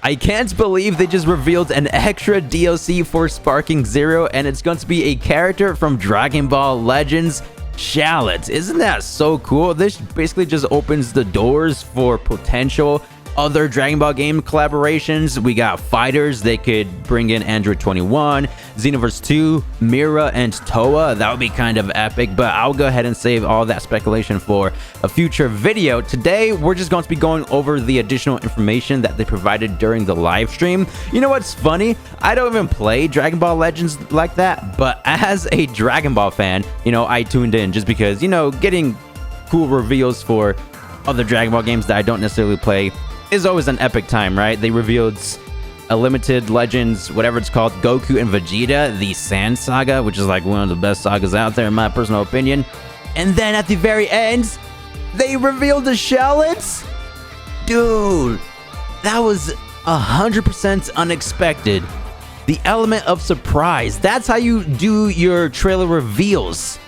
I can't believe they just revealed an extra DLC for Sparking Zero, and it's going to be a character from Dragon Ball Legends, Shallot. Isn't that so cool? This basically just opens the doors for potential other Dragon Ball game collaborations. We got fighters. They could bring in Android 21, Xenoverse 2, Mira, and Toa. That would be kind of epic, but I'll go ahead and save all that speculation for a future video. Today, we're just going to be going over the additional information that they provided during the live stream. You know what's funny? I don't even play Dragon Ball Legends like that, but as a Dragon Ball fan, you know, I tuned in just because, you know, getting cool reveals for other Dragon Ball games that I don't necessarily play is always an epic time, right? They revealed a limited Legends, whatever it's called, Goku and Vegeta, the Sand Saga, which is like one of the best sagas out there in my personal opinion. And then at the very end, they revealed the Shallot. Dude, that was 100% unexpected. The element of surprise. That's how you do your trailer reveals.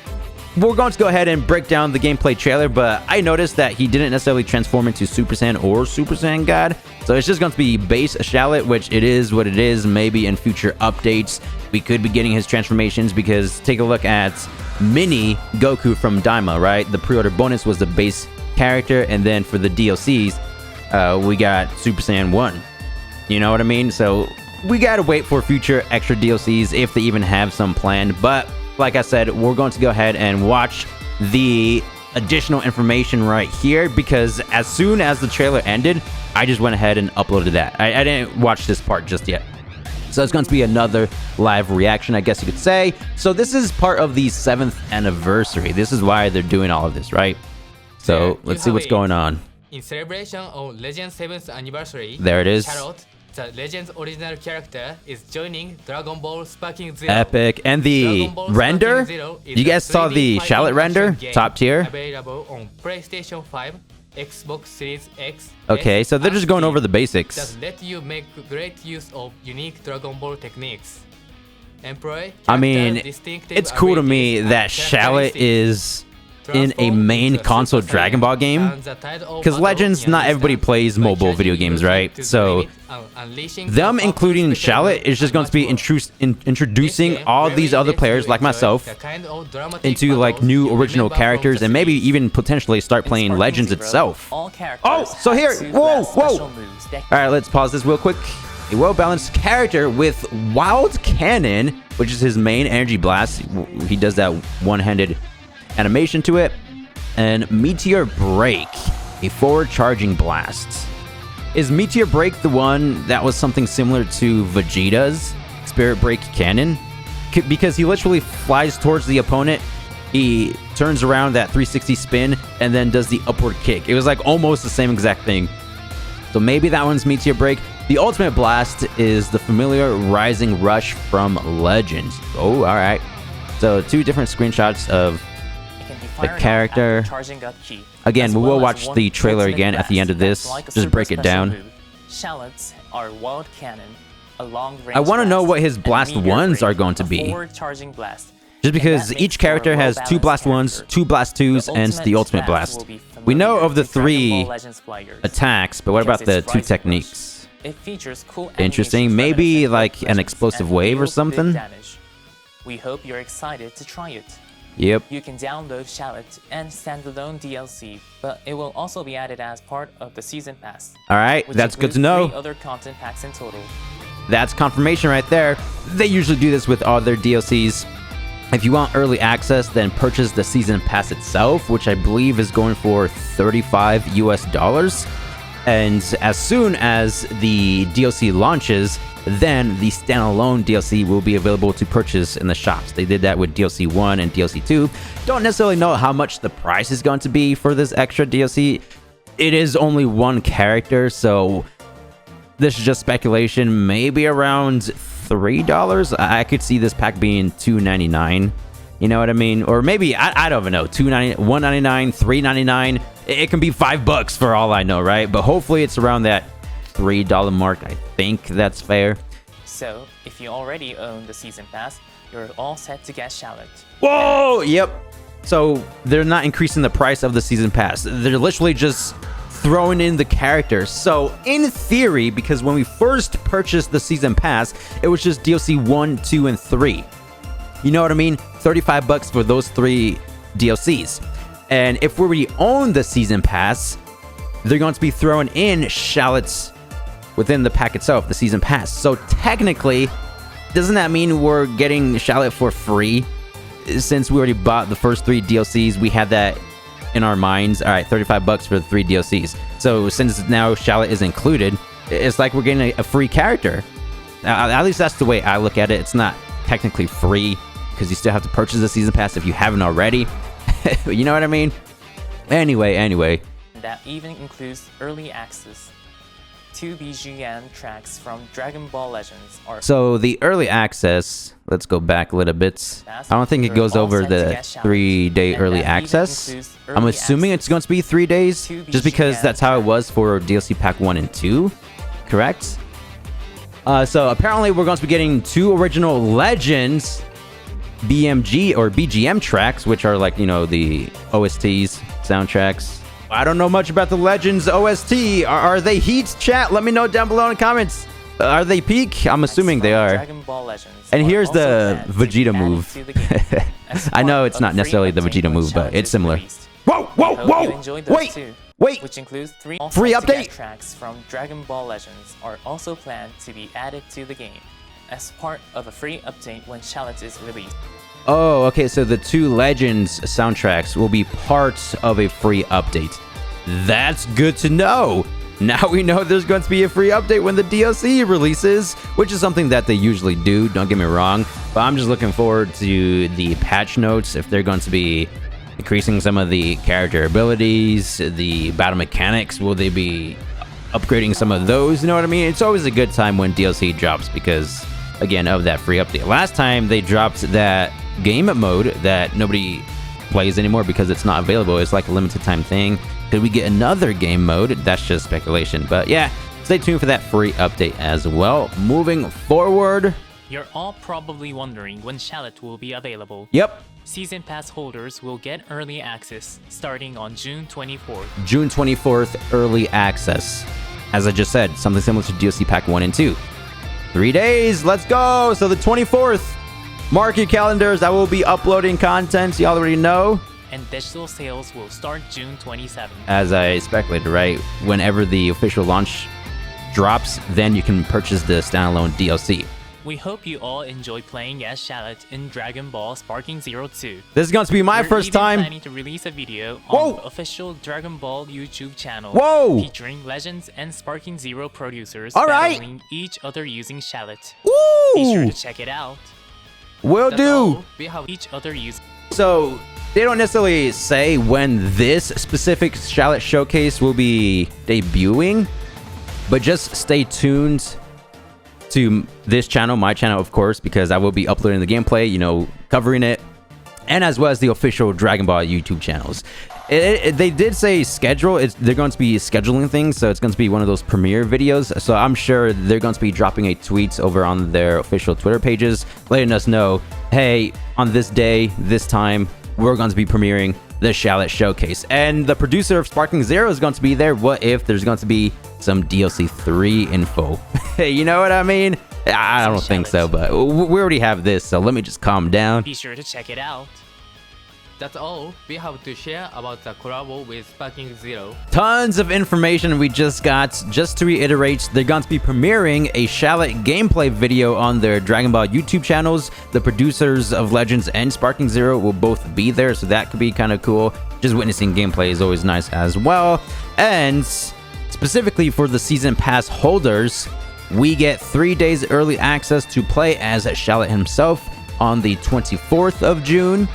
We're going to go ahead and break down the gameplay trailer, but I noticed that he didn't necessarily transform into Super Saiyan or Super Saiyan God. So it's just going to be base Shallot, which it is what it is. Maybe in future updates, we could be getting his transformations, because take a look at Mini Goku from Daima, right? The pre-order bonus was the base character, and then for the DLCs, we got Super Saiyan 1. You know what I mean? So we got to wait for future extra DLCs if they even have some planned, but like I said, we're going to go ahead and watch the additional information right here, because as soon as the trailer ended, I just went ahead and uploaded that. I didn't watch this part just yet. So it's going to be another live reaction, I guess you could say. So this is part of the 7th anniversary. This is why they're doing all of this, right? So let's see what's going on. In celebration of Legends 7th anniversary, there it is. Shallot, the Legends original character, is joining Dragon Ball Sparking Zero. Epic. And the render? You guys saw the Shallot render? Top tier? Available on PlayStation 5, Xbox Series X. Okay, so they're just going over the basics. That let you make great use of unique Dragon Ball techniques. I mean, it's cool to me that Shallot is in a main console Dragon Ball game, because Legends, not everybody plays mobile video games, right? So them including Shallot is just going to be introducing all these other players like myself into like new original characters, and maybe even potentially start playing Legends itself. Oh, so here, whoa. All right, let's pause this real quick. A well-balanced character with Wild Cannon, which is his main energy blast. He does that one-handed animation to it, and Meteor Break, a forward charging blast. Is Meteor Break the one that was something similar to Vegeta's Spirit Break Cannon? Because he literally flies towards the opponent, he turns around that 360 spin, and then does the upward kick. It was like almost the same exact thing. So maybe that one's Meteor Break. The ultimate blast is the familiar Rising Rush from Legends. Oh, all right. So 2 different screenshots of the character. Again, we will watch the trailer again at the end of this. Just break it down. Shallots are wild cannon, a long range. I want to know what his blast 1s are going to be. Just because each character has 2 blast 1s, 2 blast 2s, and the ultimate blast. We know of the 3 attacks, but what about the 2 techniques? Interesting. Maybe like an explosive wave or something. We hope you're excited to try it. Yep. You can download Shallot and standalone DLC, but it will also be added as part of the Season Pass. Alright, that's good to know. 3 other content packs in total. That's confirmation right there. They usually do this with all their DLCs. If you want early access, then purchase the Season Pass itself, which I believe is going for $35 US. And as soon as the DLC launches, then the standalone DLC will be available to purchase in the shops. They did that with DLC 1 and DLC 2. Don't necessarily know how much the price is going to be for this extra DLC. It is only 1 character, so this is just speculation. Maybe around $3. I could see this pack being $2.99. You know what I mean? Or maybe, I don't even know, $2.99, $1.99, $3.99. It can be $5 for all I know, right? But hopefully it's around that $3 mark. I think that's fair. So, if you already own the Season Pass, you're all set to get Shallot. Whoa! Yep. So, they're not increasing the price of the Season Pass. They're literally just throwing in the characters. So in theory, because when we first purchased the season pass, it was just DLC 1, 2, and 3. You know what I mean? 35 bucks for those 3 DLCs. And if we already own the season pass, they're going to be throwing in Shallots within the pack itself, the season pass. So technically, doesn't that mean we're getting Shallot for free? Since we already bought the first 3 DLCs, we had that in our minds. All right, 35 bucks for the 3 DLCs. So since now Shallot is included, it's like we're getting a free character. At least that's the way I look at it. It's not technically free because you still have to purchase the season pass if you haven't already. You know what I mean? Anyway. That even includes early access. 2 BGM tracks from Dragon Ball Legends are... So the early access, let's go back a little bit. I don't think it goes over the 3-day early access. I'm assuming it's going to be 3 days, just because that's how it was for DLC Pack 1 and 2, correct? So apparently we're going to be getting 2 original Legends BMG or BGM tracks, which are like, you know, the OSTs, soundtracks. I don't know much about the Legends OST. Are they heat, chat? Let me know down below in the comments. Are they peak? I'm assuming they are. And here's the Vegeta move. I know it's not necessarily the Vegeta move, but it's similar. Whoa! Wait! Which includes 3 free update tracks from Dragon Ball Legends are also planned to be added to the game as part of a free update when Shallot is released. Oh, okay, so the 2 Legends soundtracks will be parts of a free update. That's good to know. Now we know there's going to be a free update when the DLC releases, which is something that they usually do, don't get me wrong. But I'm just looking forward to the patch notes, if they're going to be increasing some of the character abilities, the battle mechanics. Will they be upgrading some of those? You know what I mean? It's always a good time when DLC drops because, again, of that free update. Last time they dropped that game mode that nobody plays anymore because it's not available. It's like a limited time thing. Could we get another game mode? That's just speculation. But yeah, stay tuned for that free update as well. Moving forward. You're all probably wondering when Shallot will be available. Yep. Season Pass holders will get early access starting on June 24th. June 24th, early access. As I just said, something similar to DLC Pack 1 and 2. 3 days, let's go! So the 24th, mark your calendars, I will be uploading content, you already know. And digital sales will start June 27th. As I speculated, right? Whenever the official launch drops, then you can purchase the standalone DLC. We hope you all enjoy playing as Shallot in Dragon Ball Sparking Zero 2. This is going to be my first time. We're planning to release a video on the official Dragon Ball YouTube channel featuring Legends and Sparking Zero producers battling each other using Shallot. Be sure to check it out. Will do. We have each other use. So they don't necessarily say when this specific Shallot showcase will be debuting, but just stay tuned to this channel, my channel, of course, because I will be uploading the gameplay, you know, covering it, and as well as the official Dragon Ball YouTube channels. They did say schedule. They're going to be scheduling things, so it's going to be one of those premiere videos. So I'm sure they're going to be dropping a tweet over on their official Twitter pages, letting us know, hey, on this day, this time, we're going to be premiering the Shallot showcase. And the producer of Sparking Zero is going to be there. What if there's going to be some DLC 3 info? You know what I mean? I don't think so, but we already have this, so let me just calm down. Be sure to check it out. That's all we have to share about the collab with Sparking Zero. Tons of information we just got. Just to reiterate, they're going to be premiering a Shallot gameplay video on their Dragon Ball YouTube channels. The producers of Legends and Sparking Zero will both be there, so that could be kind of cool. Just witnessing gameplay is always nice as well. And specifically for the Season Pass holders, we get 3 days early access to play as Shallot himself on the 24th of June.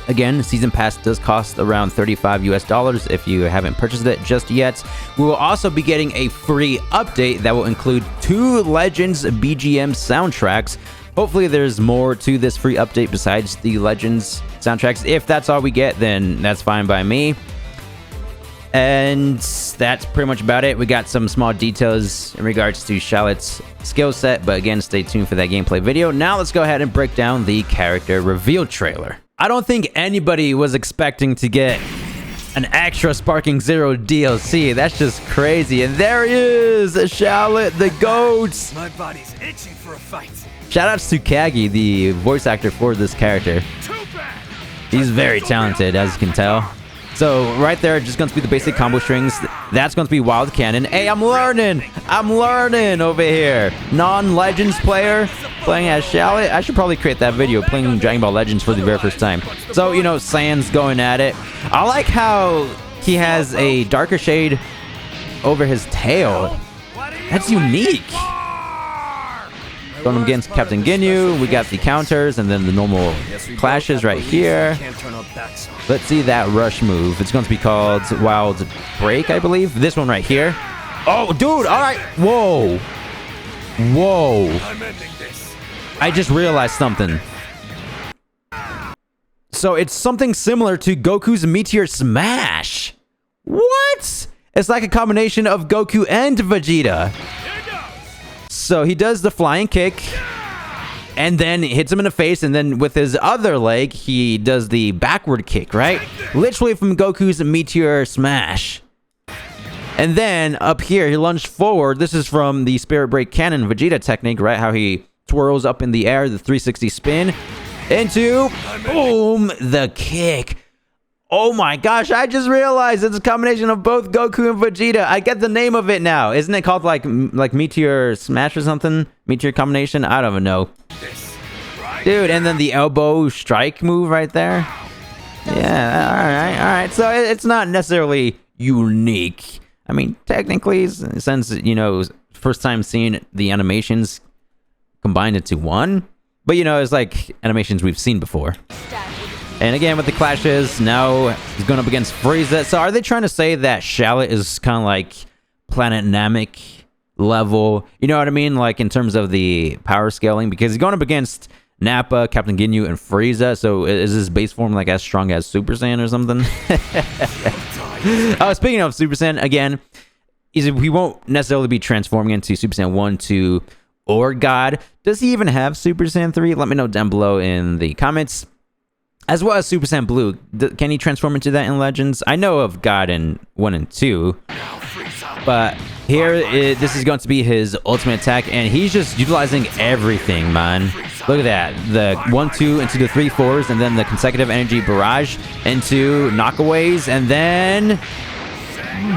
Again, Season Pass does cost around $35 US if you haven't purchased it just yet. We will also be getting a free update that will include 2 Legends BGM soundtracks. Hopefully there's more to this free update besides the Legends soundtracks. If that's all we get, then that's fine by me. And that's pretty much about it. We got some small details in regards to Shallot's skill set, but again, stay tuned for that gameplay video. Now let's go ahead and break down the character reveal trailer. I don't think anybody was expecting to get An extra Sparking Zero DLC. That's just crazy. And there he is, Shallot, the GOAT. My body's itching for a fight. Shout out to Kagi, the voice actor for this character. He's very talented, as you can tell. So right there, just going to be the basic combo strings. That's going to be Wild Cannon. Hey, I'm learning over here. Non-Legends player playing as Shallot. I should probably create that video playing Dragon Ball Legends for the very first time. So, you know, Saiyan's going at it. I like how he has a darker shade over his tail. That's unique. Going against Captain Ginyu, we got the counters and then the normal clashes right here. Let's see that rush move. It's going to be called Wild Break, I believe. This one right here. Oh, dude, all right. Whoa. Whoa. I just realized something. So it's something similar to Goku's Meteor Smash. What? It's like a combination of Goku and Vegeta. So he does the flying kick and then hits him in the face, and then with his other leg he does the backward kick, right? Literally from Goku's Meteor Smash. And then up here he lunged forward. This is from the Spirit Break Cannon Vegeta technique, right? How he twirls up in the air, the 360 spin into boom, the kick. Oh my gosh, I just realized it's a combination of both Goku and Vegeta. I get the name of it now. Isn't it called like Meteor Smash or something? Meteor combination? I don't even know. Dude, and then the elbow strike move right there. Yeah, all right. So it's not necessarily unique. I mean, technically, since, you know, first time seeing the animations combined into one. But, you know, it's like animations we've seen before. And again, with the clashes, now he's going up against Frieza. So are they trying to say that Shallot is kind of like Planet Namek level? You know what I mean? Like in terms of the power scaling? Because he's going up against Nappa, Captain Ginyu, and Frieza. So is his base form like as strong as Super Saiyan or something? Speaking of Super Saiyan, again, he won't necessarily be transforming into Super Saiyan 1, 2, or God. Does he even have Super Saiyan 3? Let me know down below in the comments. As well as Super Saiyan Blue. Can he transform into that in Legends? I know of God in 1 and 2. But here, this is going to be his ultimate attack. And he's just utilizing everything, man. Look at that. The 1-2 into the 3-4s. And then the consecutive energy barrage into knockaways. And then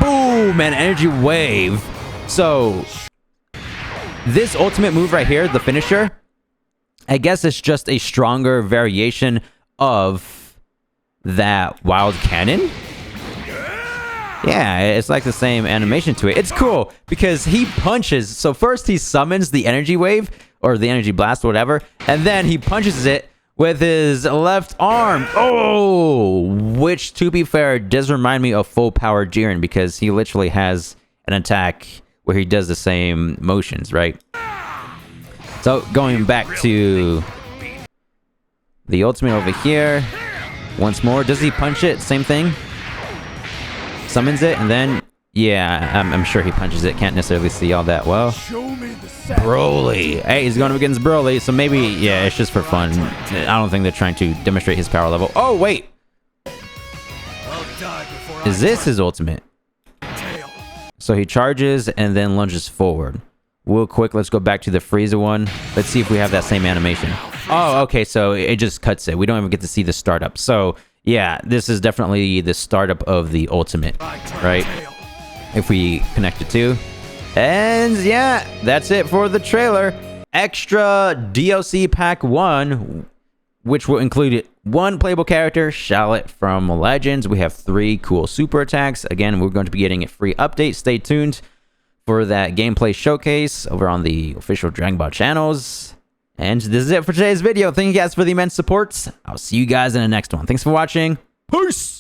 boom! An energy wave. So this ultimate move right here, the finisher, I guess it's just a stronger variation of that Wild Cannon. Yeah, it's like the same animation to it. It's cool because he punches. So first he summons the energy wave or the energy blast, whatever, and then he punches it with his left arm. Oh, which to be fair does remind me of full power Jiren because he literally has an attack where he does the same motions, right? So going back to the ultimate over here. Once more. Does he punch it? Same thing. Summons it and then... Yeah, I'm sure he punches it. Can't necessarily see all that well. Broly. Hey, he's going up against Broly. So maybe, yeah, it's just for fun. I don't think they're trying to demonstrate his power level. Oh, wait. Is this his ultimate? So he charges and then lunges forward. Real quick, let's go back to the Frieza one. Let's see if we have that same animation. Oh, okay, so it just cuts it. We don't even get to see the startup. So, yeah, this is definitely the startup of the ultimate, right? If we connect the two. And, yeah, that's it for the trailer. Extra DLC Pack 1, which will include one playable character, Shallot from Legends. We have 3 cool super attacks. Again, we're going to be getting a free update. Stay tuned for that gameplay showcase over on the official Dragon Ball channels. And this is it for today's video. Thank you guys for the immense support. I'll see you guys in the next one. Thanks for watching. Peace!